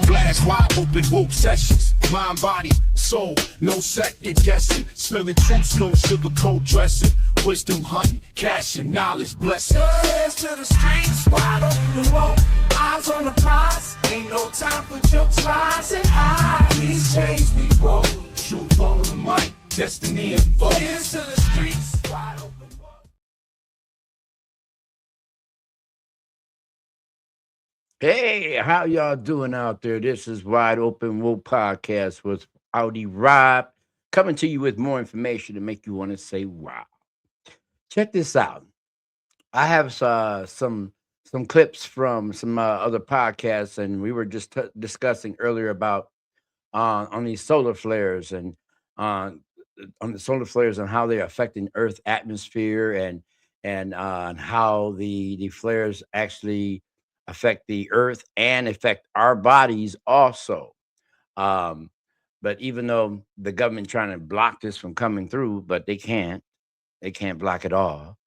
Blast wide open, woke sessions. Mind, body, soul, no second guessing. Spilling truths, no sugarcoat dressing. Wisdom hunting, cash and knowledge blessing. Hands to the streets, wide open, woke. Eyes on the prize, ain't no time for jokes, lies and highs. Please change me, bro. Truth on the mic, destiny and foe. Hands to the streets, wide open. Hey, how y'all doing out there? This is Wide Open Woke Podcast with Audi Rob, coming to you with more information to make you want to say wow. Check this out. I have some clips from some other podcasts, and we were just discussing earlier about on these solar flares and on on the solar flares and how they're affecting Earth atmosphere and how the flares actually affect the Earth and affect our bodies also. Um, but even though the government trying to block this from coming through, but they can't block it all.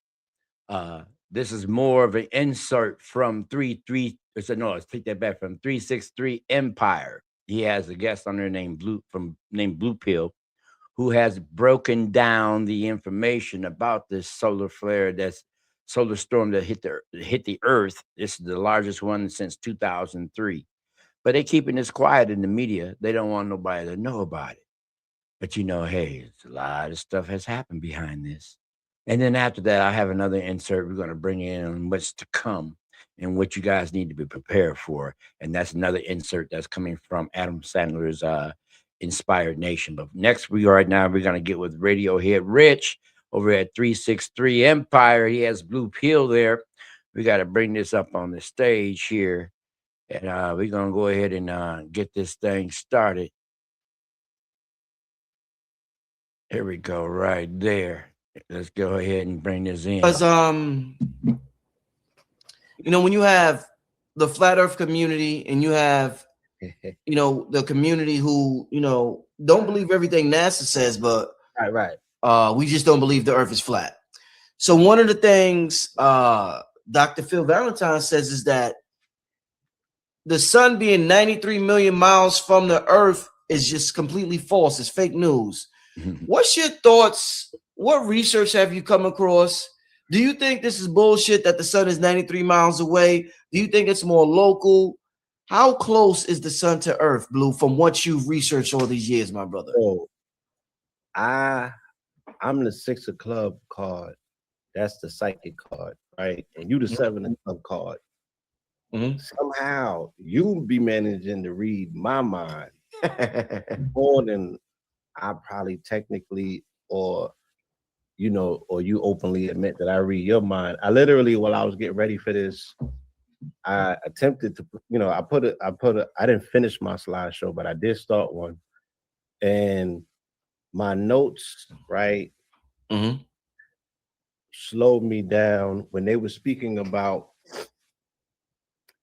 Uh, this is more of an insert from no, let's take that back from 363 Empire. He has a guest on there named Blue Pill, who has broken down the information about this solar storm that hit the Earth. This is the largest one since 2003. But they keeping this quiet in the media. They don't want nobody to know about it. But hey, it's a lot of stuff has happened behind this. And then after that, I have another insert we're going to bring in on what's to come and what you guys need to be prepared for. And that's another insert that's coming from Adam Sandler's Inspired Nation. But next, we're going to get with Radiohead Rich over at 363 Empire. He has Blue Pill there. We got to bring this up on the stage here. And we're going to go ahead and get this thing started. Here we go, right there. Let's go ahead and bring this in. Because when you have the flat Earth community and you have the community who don't believe everything NASA says, but right. We just don't believe the Earth is flat. So one of the things Dr. Phil Valentine says is that the sun being 93 million miles from the Earth is just completely false. It's fake news. What's your thoughts? What research have you come across? Do you think this is bullshit that the sun is 93 miles away? Do you think it's more local? How close is the sun to Earth, Blue, from what you've researched all these years, my brother? Oh, I'm the 6 of club card. That's the psychic card, right? And you the 7 of club card. Somehow you be managing to read my mind more than I probably technically or you openly admit that I read your mind. I literally, while I was getting ready for this, I attempted to, I didn't finish my slideshow, but I did start one. And my notes, right, slowed me down when they were speaking about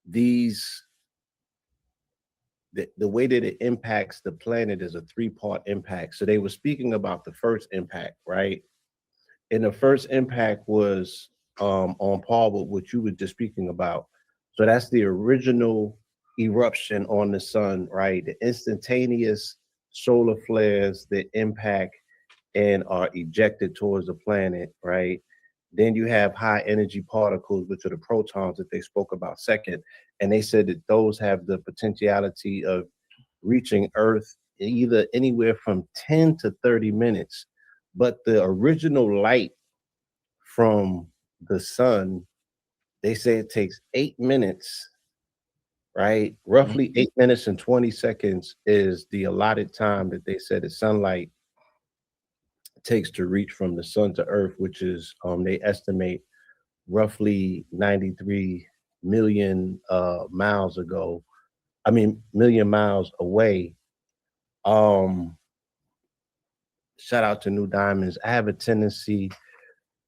the way that it impacts the planet is a 3-part impact. So they were speaking about the first impact, right? And the first impact was on par with what you were just speaking about. So that's the original eruption on the sun, right? The instantaneous solar flares that impact and are ejected towards the planet, right? Then you have high energy particles, which are the protons that they spoke about second. And they said that those have the potentiality of reaching Earth either anywhere from 10 to 30 minutes. But the original light from the sun, they say it takes 8 minutes, right? Roughly 8 minutes and 20 seconds is the allotted time that they said the sunlight takes to reach from the sun to Earth, which is, they estimate roughly 93 million million miles away. Shout out to New Diamonds. I have a tendency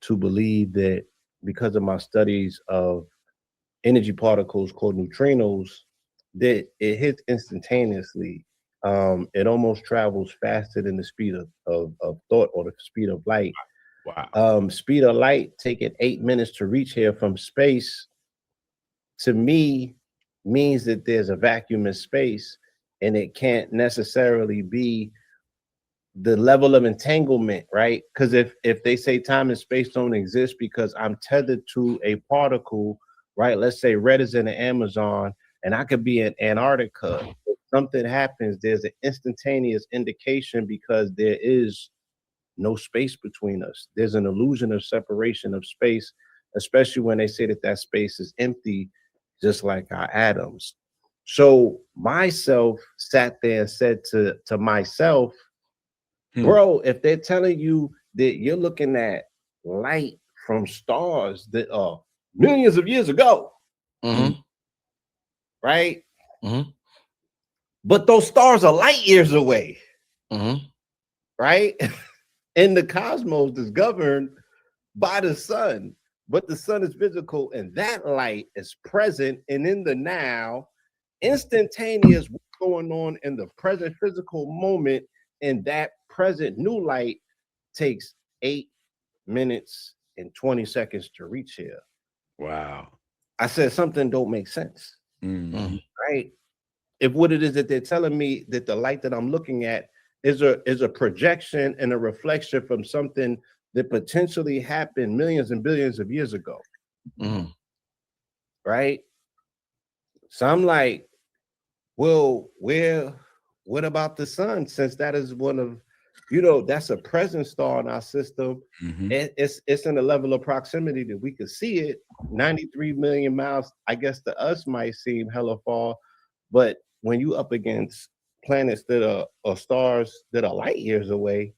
to believe that because of my studies of energy particles called neutrinos, that it hits instantaneously. It almost travels faster than the speed of thought or the speed of light. Wow. Speed of light taking 8 minutes to reach here from space. To me, means that there's a vacuum in space, and it can't necessarily be the level of entanglement, right? Because if they say time and space don't exist because I'm tethered to a particle, right? Let's say red is in the Amazon and I could be in Antarctica. If something happens, there's an instantaneous indication because there is no space between us. There's an illusion of separation of space, especially when they say that that space is empty, just like our atoms. So myself sat there and said to myself, bro, if they're telling you that you're looking at light from stars that are millions of years ago, right? But those stars are light years away, right? And the cosmos is governed by the sun, but the sun is physical, and that light is present and in the now, instantaneous what's going on in the present physical moment, and that present new light takes 8 minutes and 20 seconds to reach here. Wow. I said something don't make sense, right? If what it is that they're telling me that the light that I'm looking at is a projection and a reflection from something that potentially happened millions and billions of years ago, right? So I'm like, well, what about the sun? Since that is one of, that's a present star in our system. It's in a level of proximity that we could see it. 93 million miles, I guess to us might seem hella far, but when you up against planets that are or stars that are light years away,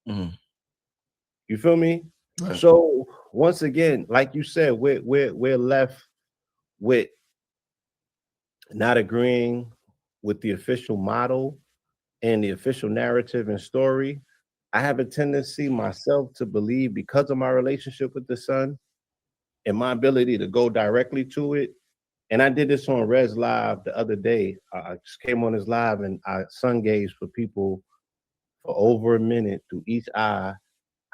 you feel me? Right. So once again, like you said, we're left with not agreeing with the official model and the official narrative and story. I have a tendency myself to believe, because of my relationship with the sun and my ability to go directly to it. And I did this on Rez Live the other day. I just came on his live and I sun gazed for people for over a minute through each eye.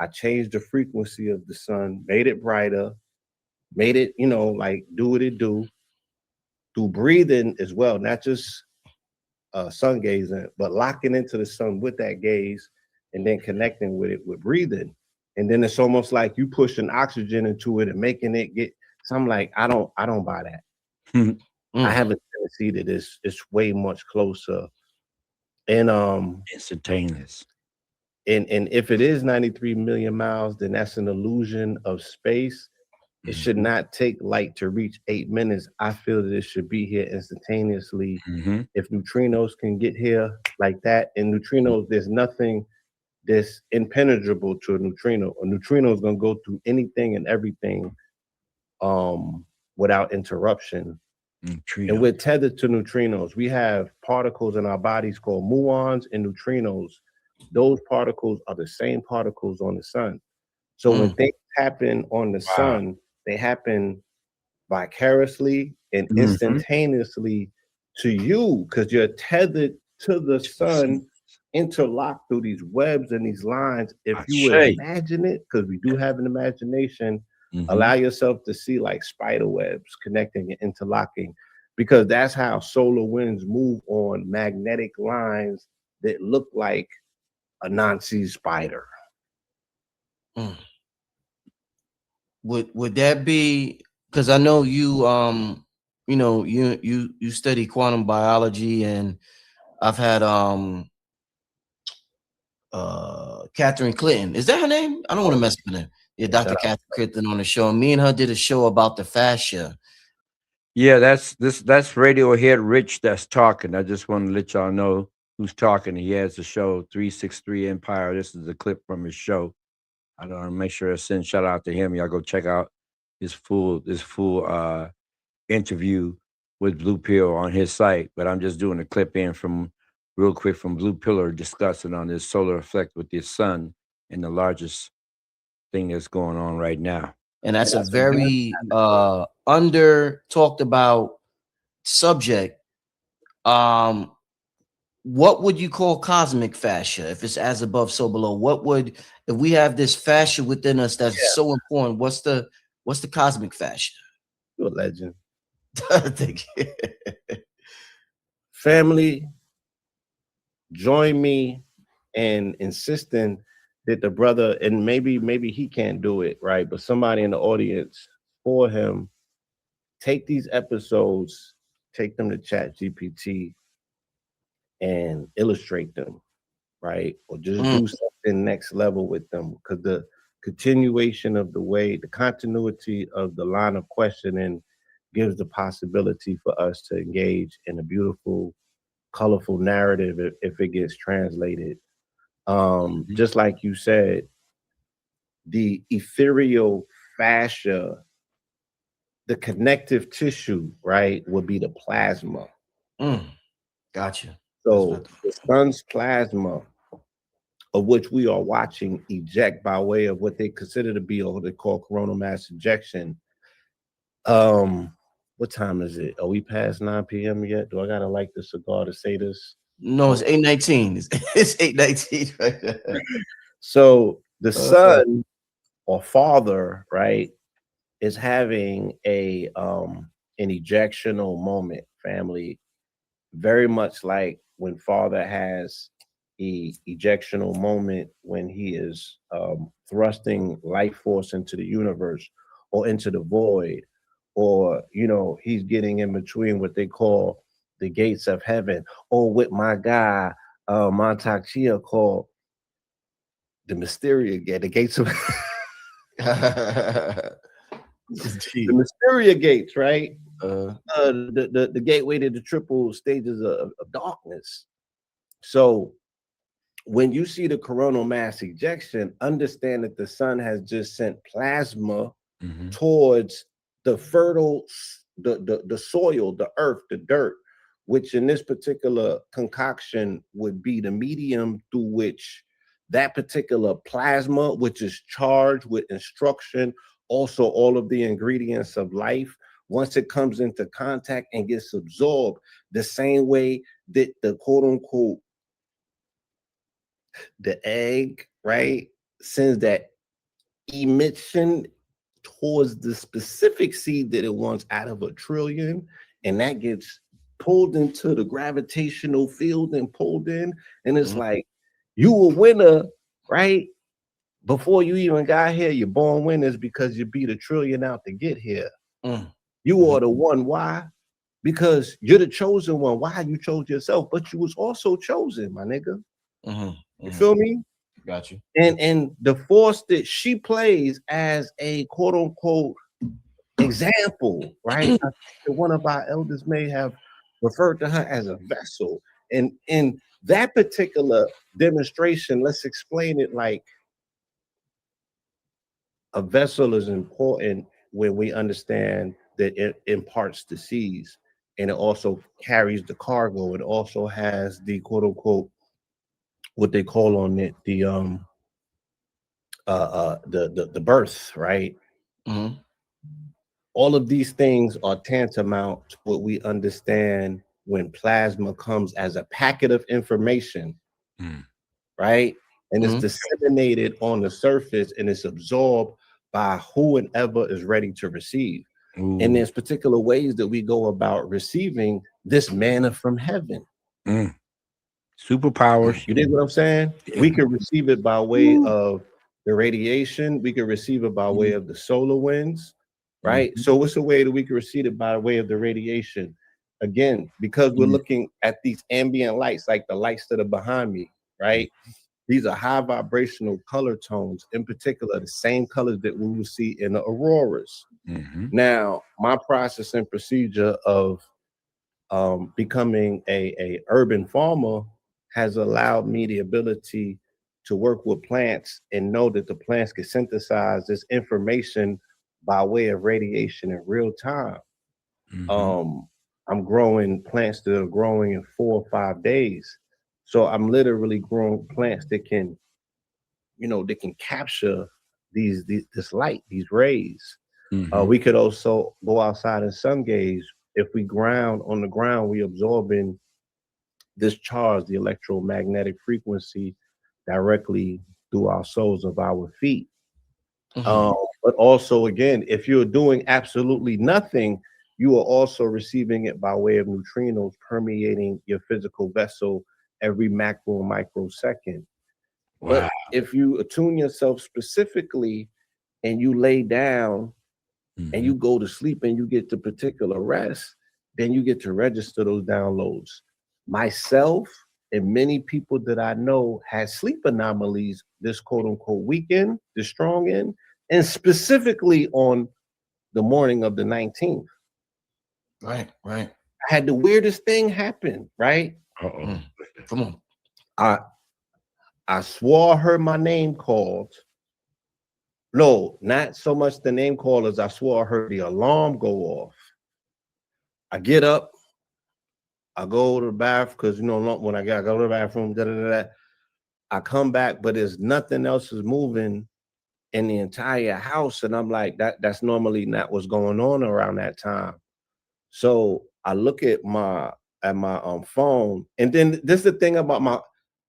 I changed the frequency of the sun, made it brighter, made it, like do what it do. Through breathing as well, not just sun gazing, but locking into the sun with that gaze and then connecting with it with breathing. And then it's almost like you pushing oxygen into it and making it get. So I'm like, I don't buy that. I have a tendency that it's way much closer. And instantaneous. And if it is 93 million miles, then that's an illusion of space. It should not take light to reach 8 minutes. I feel that it should be here instantaneously. If neutrinos can get here like that, and neutrinos, there's nothing that's impenetrable to a neutrino. A neutrino is going to go through anything and everything without interruption. And we're tethered to neutrinos. We have particles in our bodies called muons and neutrinos. Those particles are the same particles on the sun. So when things happen on the sun, they happen vicariously and instantaneously to you, because you're tethered to the sun, interlocked through these webs and these lines. If you would imagine it, because we do have an imagination, allow yourself to see like spider webs connecting and interlocking, because that's how solar winds move on magnetic lines that look like a Nazi spider. Would that be, because I know you you study quantum biology, and I've had Catherine Clinton. Is that her name? I don't want to mess with her name. Yeah, Dr. Catherine Clinton on the show. Me and her did a show about the fascia. Yeah, that's Radiohead Rich that's talking. I just want to let y'all know who's talking. He has the show 363 Empire. This is a clip from his show. I don't want to make sure I send shout out to him. Y'all go check out his full interview with Blue Pill on his site. But I'm just doing a clip in from real quick from Blue Pillar discussing on this solar effect with the sun and the largest thing that's going on right now. And that's a very under talked about subject. What would you call cosmic fascia? If it's as above, so below, if we have this fascia within us that's so important, what's the cosmic fascia? You're a legend. Thank you. Family, join me in insisting that the brother, and maybe he can't do it, right? But somebody in the audience for him, take these episodes, take them to Chat GPT and illustrate them, right? Or just do something next level with them. Because the continuation of the continuity of the line of questioning gives the possibility for us to engage in a beautiful, colorful narrative if it gets translated. Just like you said, the ethereal fascia, the connective tissue, right, would be the plasma. Gotcha. So the sun's plasma, of which we are watching eject by way of what they consider to be what they call coronal mass ejection. What time is it? Are we past 9 p.m. yet? Do I gotta light the cigar to say this? No, it's 8:19. It's 8:19 right there. So the sun or father, right, is having an ejectional moment, family, very much like when father has a ejectional moment when he is thrusting life force into the universe or into the void, or he's getting in between what they call the gates of heaven, or what my guy Montauk Chia called the Mysteria Gate, the gates of the Mysteria gates, right? The gateway to the triple stages of darkness. So when you see the coronal mass ejection, understand that the sun has just sent plasma towards the fertile, the soil, the earth, the dirt, which in this particular concoction would be the medium through which that particular plasma, which is charged with instruction, also all of the ingredients of life, once it comes into contact and gets absorbed, the same way that the quote unquote the egg, right, sends that emission towards the specific seed that it wants out of a trillion, and that gets pulled into the gravitational field and pulled in, and it's like you a winner, right? Before you even got here, you're born winners because you beat a trillion out to get here. You are the one. Why? Because you're the chosen one. Why? You chose yourself, but you was also chosen, my nigga. You feel me? Got you. And the force that she plays as a quote unquote example, right? I think one of our elders may have referred to her as a vessel. And in that particular demonstration, let's explain it like a vessel is important when we understand that it imparts the seas, and it also carries the cargo. It also has the quote unquote what they call on it the birth, right? All of these things are tantamount to what we understand when plasma comes as a packet of information, right? And it's disseminated on the surface and it's absorbed by who and ever is ready to receive. And there's particular ways that we go about receiving this manna from heaven. Superpowers. You dig what I'm saying? We can receive it by way of the radiation. We can receive it by way of the solar winds, right? So what's a way that we can receive it by way of the radiation? Again, because we're looking at these ambient lights, like the lights that are behind me, right? These are high vibrational color tones, in particular, the same colors that we will see in the auroras. Now, my process and procedure of becoming a urban farmer has allowed me the ability to work with plants and know that the plants can synthesize this information by way of radiation in real time. I'm growing plants that are growing in 4 or 5 days. So I'm literally growing plants that can, they can capture this light, these rays. We could also go outside and sun gaze. If we ground on the ground, we absorbing this charge, the electromagnetic frequency, directly through our soles of our feet. But also, again, if you're doing absolutely nothing, you are also receiving it by way of neutrinos permeating your physical vessel every macro and microsecond. Wow. But if you attune yourself specifically and you lay down and you go to sleep and you get the particular rest, then you get to register those downloads. Myself and many people that I know had sleep anomalies this quote unquote weekend, this strong end, and specifically on the morning of the 19th. Right. I had the weirdest thing happen, right? Uh-oh. Come on. I swore I heard my name called. No, not so much the name call as I swore I heard the alarm go off. I get up, I go to the bathroom because when I go to the bathroom, I come back, but there's nothing else is moving in the entire house, and I'm like, that's normally not what's going on around that time. So I look at my phone, and then this is the thing about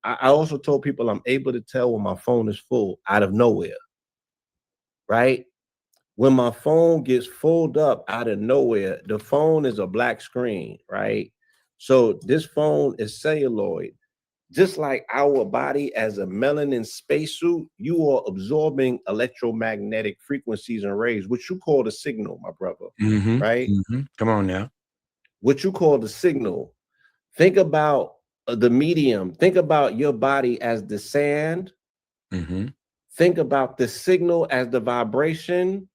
I also told people I'm able to tell when my phone is full out of nowhere. Right? When my phone gets filled up out of nowhere, the phone is a black screen, right? So this phone is celluloid. Just like our body as a melanin spacesuit, you are absorbing electromagnetic frequencies and rays, which you call the signal, my brother, right? Come on now. What you call the signal. Think about the medium. Think about your body as the sand. Think about the signal as the vibration,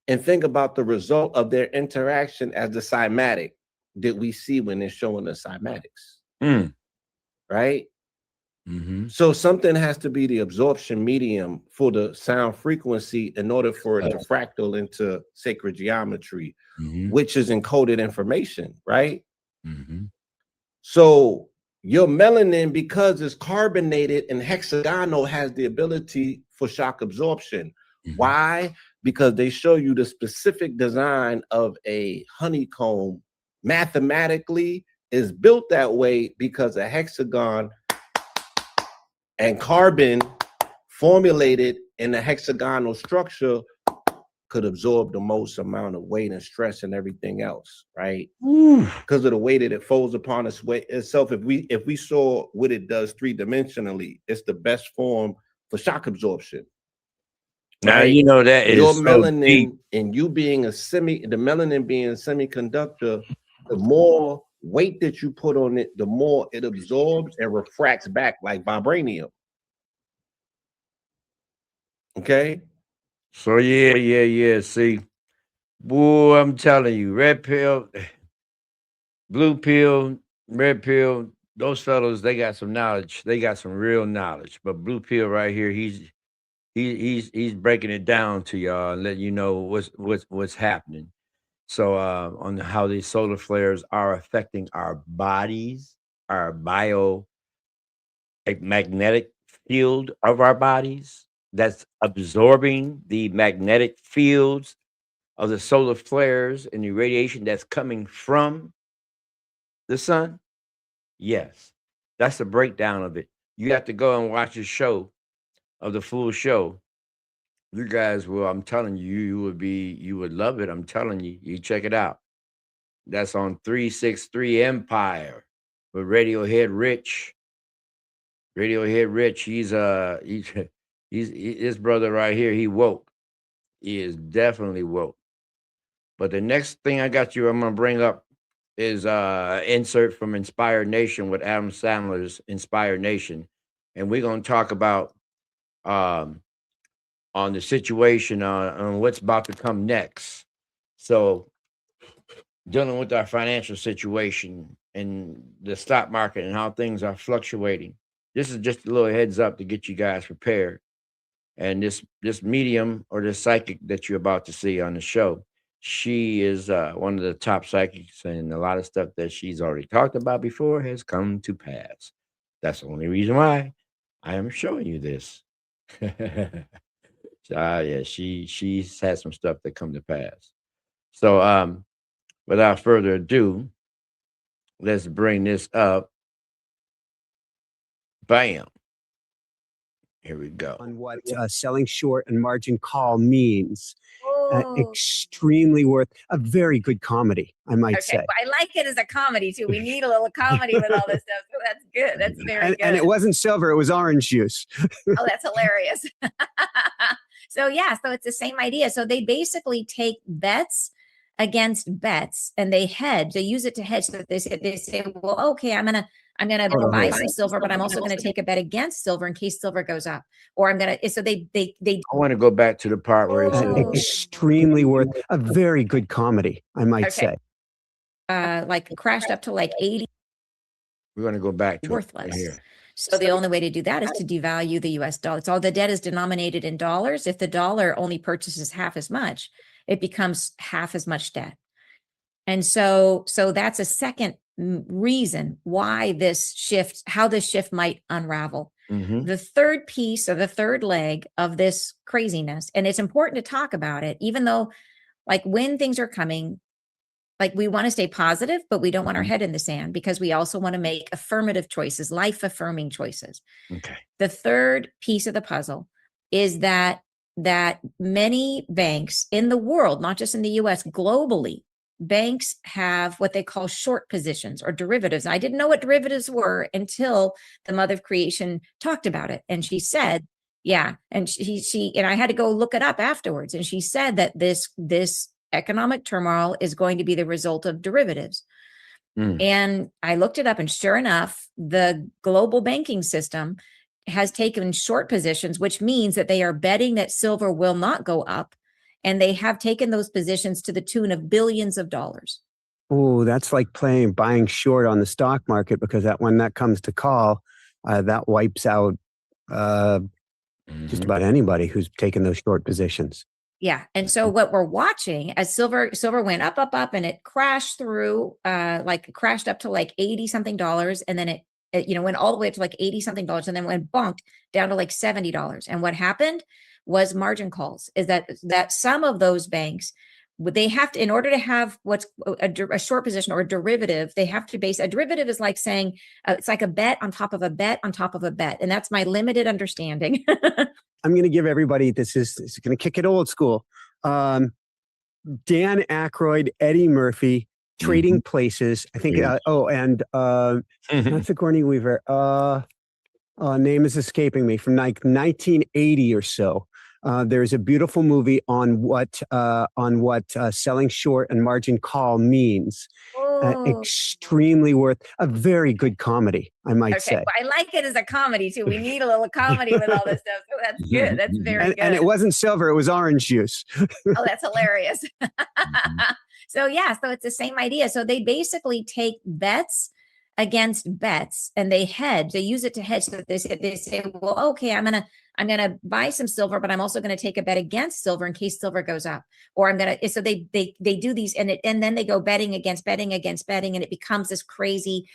and think about the result of their interaction as the cymatic that we see when they're showing the cymatics. Right? So something has to be the absorption medium for the sound frequency in order for it to fractal into sacred geometry, which is encoded information, right? So your melanin, because it's carbonated and hexagonal, has the ability for shock absorption. Why? Because they show you the specific design of a honeycomb mathematically is built that way because a hexagon and carbon formulated in a hexagonal structure could absorb the most amount of weight and stress and everything else, right? Because of the way that it folds upon itself. If we saw what it does three-dimensionally, it's the best form for shock absorption. Now, right? you know that is Your so melanin deep. and you being the melanin being a semiconductor, the more weight that you put on it, the more it absorbs and refracts back like vibranium. Okay. So yeah. See, boy, I'm telling you, red pill, blue pill, red pill, those fellows, they got some knowledge. They got some real knowledge. But blue pill right here, he's breaking it down to y'all and letting you know what's happening. So on how these solar flares are affecting our bodies, our magnetic field of our bodies that's absorbing the magnetic fields of the solar flares and the radiation that's coming from the sun. Yes, that's a breakdown of it. You have to go and watch a show of the full show. You guys will, I'm telling you, you would love it. I'm telling you, you check it out. That's on 363 Empire with Radiohead Rich. Radiohead Rich, he's his brother right here. He woke. He is definitely woke. But the next thing I got you, I'm gonna bring up is insert from Inspired Nation with Adam Sandler's Inspired Nation, and we're gonna talk about on the situation on what's about to come next. So dealing with our financial situation and the stock market and how things are fluctuating. This is just a little heads up to get you guys prepared. And this medium or this psychic that you're about to see on the show, she is one of the top psychics, and a lot of stuff that she's already talked about before has come to pass. That's the only reason why I am showing you this. Yeah, she's had some stuff that come to pass. So without further ado, let's bring this up. Bam. Here we go. On what selling short and margin call means. extremely worth a very good comedy, I might Okay, say. well, I like it as a comedy too. We need a little comedy with all this stuff. So that's good. That's very good. And it wasn't silver, it was orange juice. Oh, that's hilarious. So yeah, so it's the same idea. So they basically take bets against bets and they hedge. They use it to hedge. So they say, well, okay, I'm gonna buy some silver, but I'm also gonna take a bet against silver in case silver goes up. Or I'm gonna. So they. I want to go back to the part where it says, Extremely worth a very good comedy, I might Okay. say. Like crashed up to like 80. we're going to go back to it right Worthless. here. So the only way to do that is to devalue the US dollar. So all the debt is denominated in dollars. If the dollar only purchases half as much, it becomes half as much debt. And so that's a second reason why how this shift might unravel. Mhm. The third piece or the third leg of this craziness, and it's important to talk about it, even though like when things are coming, like we want to stay positive, but we don't want our head in the sand because we also want to make affirmative choices, life affirming choices. Okay. The third piece of the puzzle is that many banks in the world, not just in the US, globally, banks have what they call short positions or derivatives. I didn't know what derivatives were until the mother of creation talked about it. And she said, yeah. And she and I had to go look it up afterwards. And she said that this economic turmoil is going to be the result of derivatives. And I looked it up, and sure enough, the global banking system has taken short positions, which means that they are betting that silver will not go up. And they have taken those positions to the tune of billions of dollars. Oh, that's like buying short on the stock market, because when that comes to call, that wipes out just about anybody who's taken those short positions. Yeah. And so what we're watching as silver went up, and it crashed through, crashed up to like 80 something dollars. And then it went all the way up to like 80 something dollars and then went bonked down to like $70. And what happened was margin calls, is that some of those banks, they have to, in order to have what's a short position or a derivative, they have to base a derivative is like saying, it's like a bet on top of a bet on top of a bet. And that's my limited understanding. I'm going to give everybody, this is going to kick it old school. Dan Aykroyd, Eddie Murphy, Trading Places. I think, not Sigourney Weaver. Name is escaping me, from like 1980 or so. There's a beautiful movie on what selling short and margin call means. Extremely worth a very good comedy, I might say. Well, I like it as a comedy too. We need a little comedy with all this stuff. So that's good. That's very good. And it wasn't silver, it was orange juice. Oh, that's hilarious. So yeah, so it's the same idea. So they basically take bets against bets and they hedge. They use it to hedge. So they say, well, okay, I'm gonna buy some silver, but I'm also gonna take a bet against silver in case silver goes up. Or so they do these and then they go betting against betting, and it becomes this crazy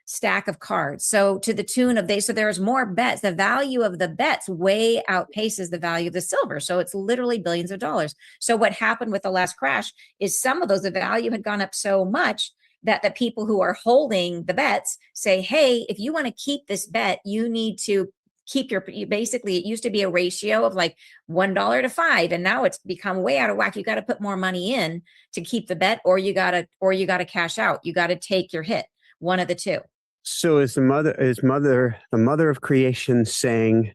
stack of cards. So to the tune of so there's more bets. The value of the bets way outpaces the value of the silver. So it's literally billions of dollars. So what happened with the last crash is some of those, the value had gone up so much that the people who are holding the bets say, hey, if you want to keep this bet, you need to keep basically, it used to be a ratio of like $1 to 5. And now it's become way out of whack. You got to put more money in to keep the bet, or you got to cash out. You got to take your hit, one of the two. So is the mother of creation saying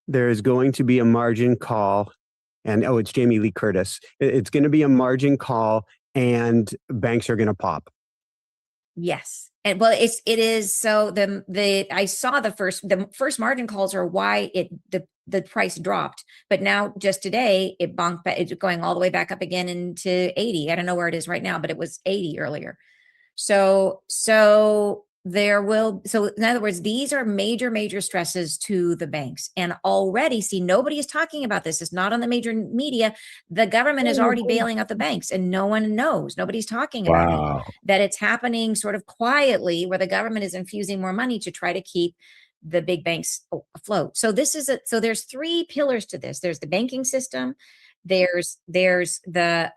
there is going to be a margin call, and it's Jamie Lee Curtis. It's going to be a margin call and banks are going to pop. Yes. And well, it is. So I saw the first margin calls are why the price dropped, but now just today it bonked back. It's going all the way back up again into 80. I don't know where it is right now, but it was 80 earlier. So in other words, these are major stresses to the banks. And already, nobody is talking about this. It's not on the major media. The government is already bailing out the banks and no one knows. Nobody's talking about it. That it's happening sort of quietly, where the government is infusing more money to try to keep the big banks afloat. So there's three pillars to this. There's the banking system. There's the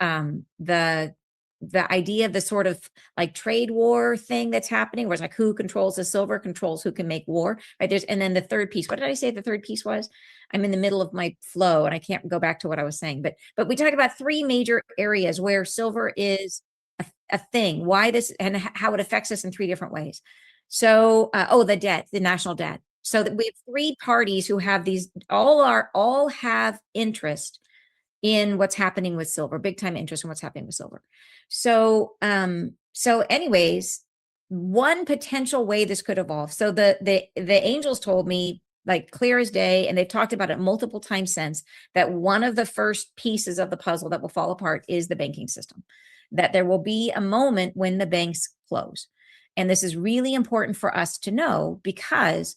the idea of the sort of like trade war thing that's happening, where it's like who controls the silver controls who can make war, right? And then the third piece, what did I say the third piece was? I'm in the middle of my flow and I can't go back to what I was saying, but we talked about three major areas where silver is a thing, why this and how it affects us in three different ways. So, the debt, the national debt. So that we have three parties who have these, all have interest in what's happening with silver, big time interest in what's happening with silver. So, anyways, one potential way this could evolve. So the angels told me, like clear as day, and they've talked about it multiple times since, that one of the first pieces of the puzzle that will fall apart is the banking system, that there will be a moment when the banks close. And this is really important for us to know, because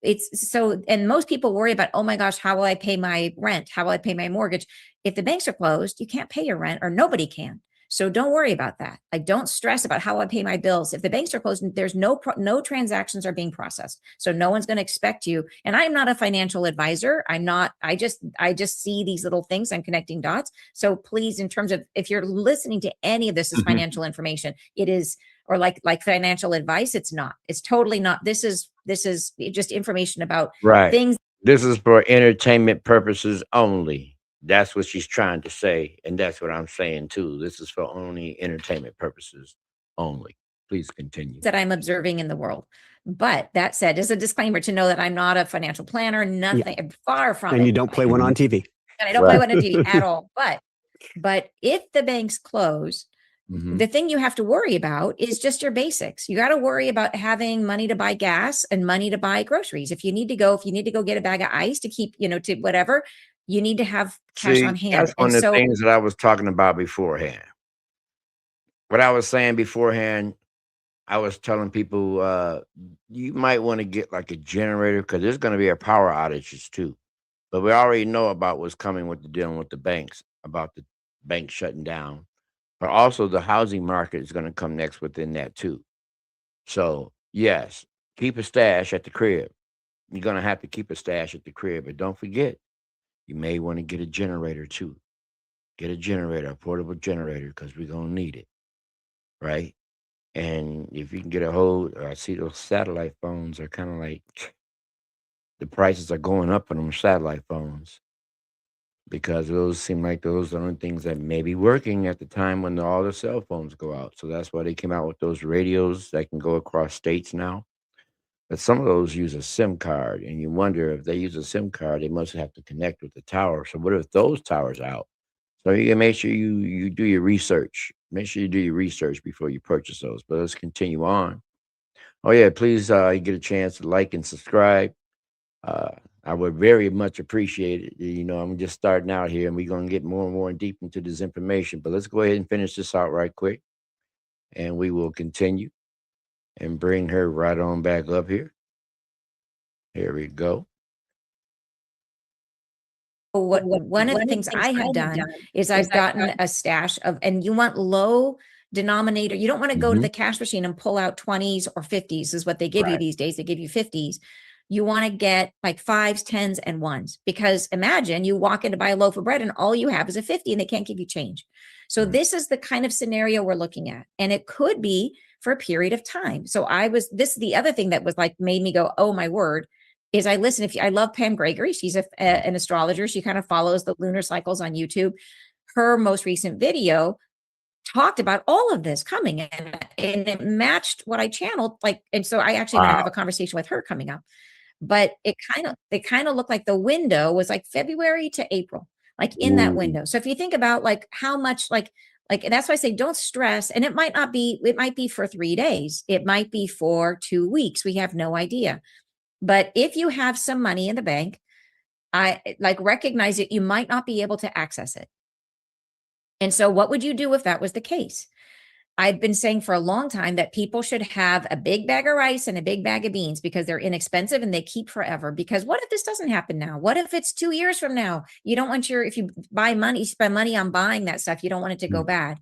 it's so, and most people worry about, oh my gosh, how will I pay my rent? How will I pay my mortgage? If the banks are closed, you can't pay your rent, or nobody can. So don't worry about that. Like, don't stress about how I pay my bills. If the banks are closed, there's no transactions are being processed. So no one's going to expect you. And I'm not a financial advisor. I'm not, I just see these little things. I'm connecting dots. So please, in terms of, if you're listening to any of this as financial information, it is, or like financial advice, it's not. It's totally not. This is just information about things. This is for entertainment purposes only. That's what she's trying to say. And that's what I'm saying too. This is for only entertainment purposes only. Please continue. That I'm observing in the world. But that said, as a disclaimer, to know that I'm not a financial planner, nothing, far from And it. you don't play one on TV. And I don't play one on TV at all. But if the banks close, the thing you have to worry about is just your basics. You got to worry about having money to buy gas and money to buy groceries. If you need to go get a bag of ice to keep, to whatever, you need to have cash on hand. That's one of the things that I was talking about beforehand. What I was saying beforehand, I was telling people, you might want to get like a generator, because there's going to be a power outages too. But we already know about what's coming with dealing with the banks, about the banks shutting down. But also the housing market is going to come next within that too. So yes, keep a stash at the crib. You're going to have to keep a stash at the crib, but don't forget, you may want to get a generator too. Get a generator, a portable generator, because we're going to need it, right? And if you can get a hold, I see those satellite phones are kind of like, the prices are going up on them satellite phones, because those seem like those are the only things that may be working at the time when all the cell phones go out. So that's why they came out with those radios that can go across states now. But some of those use a SIM card, and you wonder, if they use a SIM card, they must have to connect with the tower. So what if those towers out? So you can make sure you do your research. Make sure you do your research before you purchase those. But let's continue on. Oh yeah, please, you get a chance to like and subscribe. I would very much appreciate it. I'm just starting out here, and we're going to get more and more deep into this information. But let's go ahead and finish this out right quick, and we will continue and bring her right on back up here. Here we go. One of the things I have done is I've gotten a stash of, and you want low denominator. You don't want to go to the cash machine and pull out 20s or 50s is what they give you these days. They give you 50s. You want to get like 5s, 10s, and 1s, because imagine you walk in to buy a loaf of bread and all you have is a 50 and they can't give you change. So this is the kind of scenario we're looking at. And it could be for a period of time. So this is the other thing that was like, made me go, oh my word, is I listen. I love Pam Gregory. She's an astrologer. She kind of follows the lunar cycles on YouTube. Her most recent video talked about all of this coming, and it matched what I channeled. And so I actually going to have a conversation with her coming up. But it kind of looked like the window was like February to April, like in that window. So if you think about like how much like that's why I say don't stress. And it might be for 3 days. It might be for 2 weeks. We have no idea. But if you have some money in the bank, I recognize it. You might not be able to access it. And so what would you do if that was the case? I've been saying for a long time that people should have a big bag of rice and a big bag of beans, because they're inexpensive and they keep forever. Because what if this doesn't happen now? What if it's 2 years from now? You don't want if you spend money on buying that stuff, you don't want it to go bad.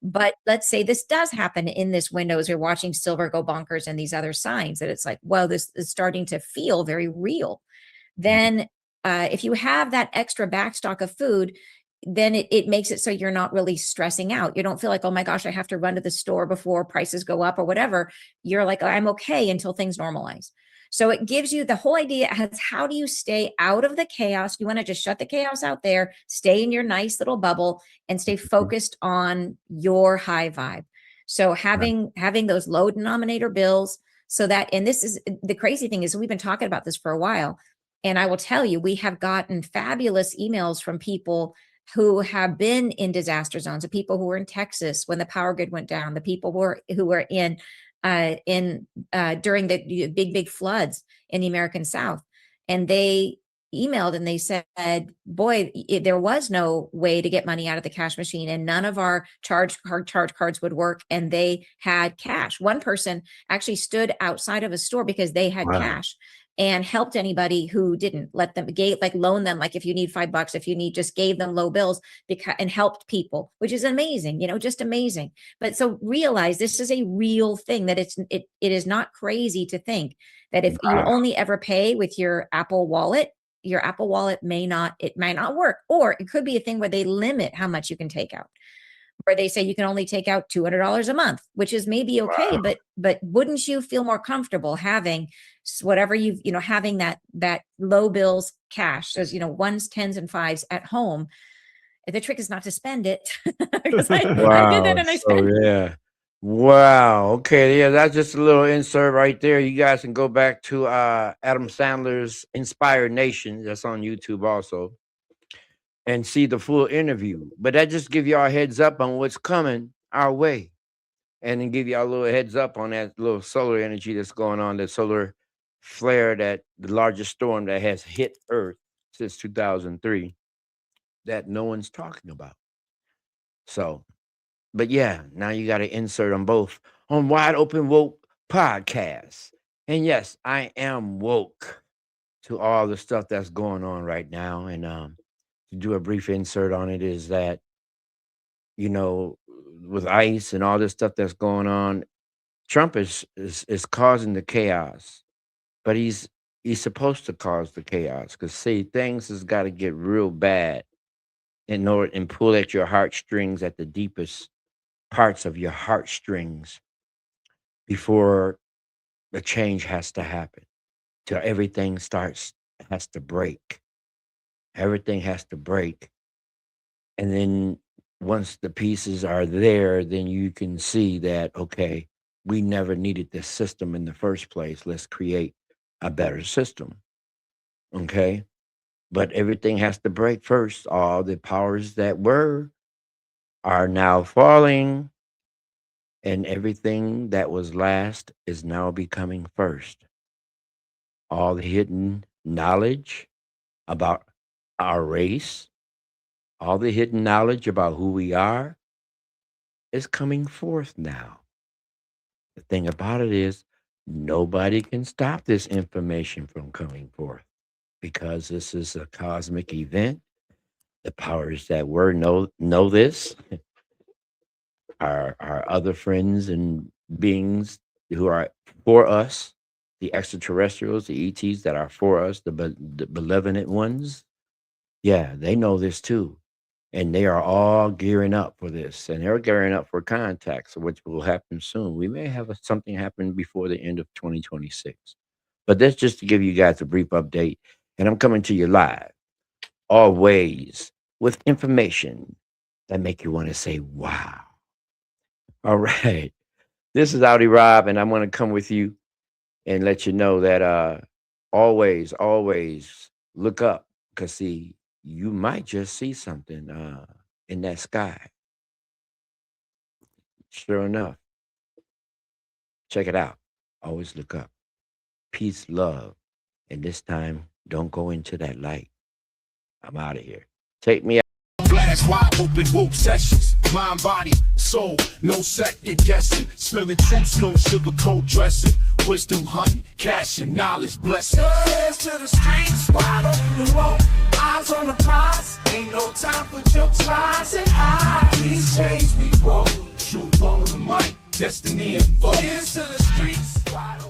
But let's say this does happen in this window as you're watching silver go bonkers and these other signs that it's like, well, this is starting to feel very real. Then if you have that extra backstock of food, then it makes it so you're not really stressing out. You don't feel like, oh my gosh, I have to run to the store before prices go up or whatever. You're like, I'm okay until things normalize. So it gives you the whole idea as how do you stay out of the chaos? You want to just shut the chaos out there, stay in your nice little bubble and stay focused on your high vibe. So having those low denominator bills so that, and this is the crazy thing is we've been talking about this for a while. And I will tell you, we have gotten fabulous emails from people who have been in disaster zones, the people who were in Texas when the power grid went down, the people who were in during the big floods in the American South. And they emailed and they said, boy, there was no way to get money out of the cash machine and none of our charge cards would work. And they had cash. One person actually stood outside of a store because they had cash and helped anybody who didn't. Let them loan them, like if you need $5, if you need, just gave them low bills and helped people, which is amazing, just amazing. But so realize this is a real thing, that it is not crazy to think that if you only ever pay with your Apple Wallet might not work. Or it could be a thing where they limit how much you can take out, where they say you can only take out $200 a month, which is maybe okay, but wouldn't you feel more comfortable having whatever having that low bills cash, as ones, tens, and fives at home? The trick is not to spend it. Because I did that and I spent it. Yeah. Wow. Okay. Yeah, that's just a little insert right there. You guys can go back to Adam Sandler's Inspired Nation. That's on YouTube also, and see the full interview. But that just give y'all a heads up on what's coming our way. And then give y'all a little heads up on that little solar energy that's going on, that solar flare, that the largest storm that has hit Earth since 2003 that no one's talking about. So, but yeah, now you got to insert them both on Wide Open Woke Podcast. And yes, I am woke to all the stuff that's going on right now. And to do a brief insert on it is that, with ICE and all this stuff that's going on, Trump is causing the chaos, but he's supposed to cause the chaos, because see, things has got to get real bad in order and pull at your heartstrings, at the deepest parts of your heartstrings, before the change has to happen, till everything has to break. Everything has to break. And then once the pieces are there, then you can see that, okay, we never needed this system in the first place. Let's create a better system. Okay. But everything has to break first. All the powers that were are now falling, and everything that was last is now becoming first. All the hidden knowledge about our race, all the hidden knowledge about who we are is coming forth now. The thing about it is, nobody can stop this information from coming forth, because this is a cosmic event. The powers that were know this. Our other friends and beings who are for us, the extraterrestrials, the ETs that are for us, the benevolent ones, yeah, they know this too. And they are all gearing up for this, and they're gearing up for contacts, which will happen soon. We may have something happen before the end of 2026. But that's just to give you guys a brief update. And I'm coming to you live, always, with information that make you want to say, wow. All right. This is Audi Rob, and I'm going to come with you and let you know that always look up, because see, you might just see something in that sky. Sure enough. Check it out. Always look up. Peace, love. And this time, don't go into that light. I'm out of here. Take me out. Blast wide open woke sessions. Mind, body, soul, no second guessing. Spilling truths, no sugarcoat dressing. Wisdom hunting, cash and knowledge blessing. Hands to the streets, wide open woke. Eyes on the prize, ain't no time for jokes, lies and highs. These days we roll, truth on the mic, destiny and vote. Hands to the streets, wide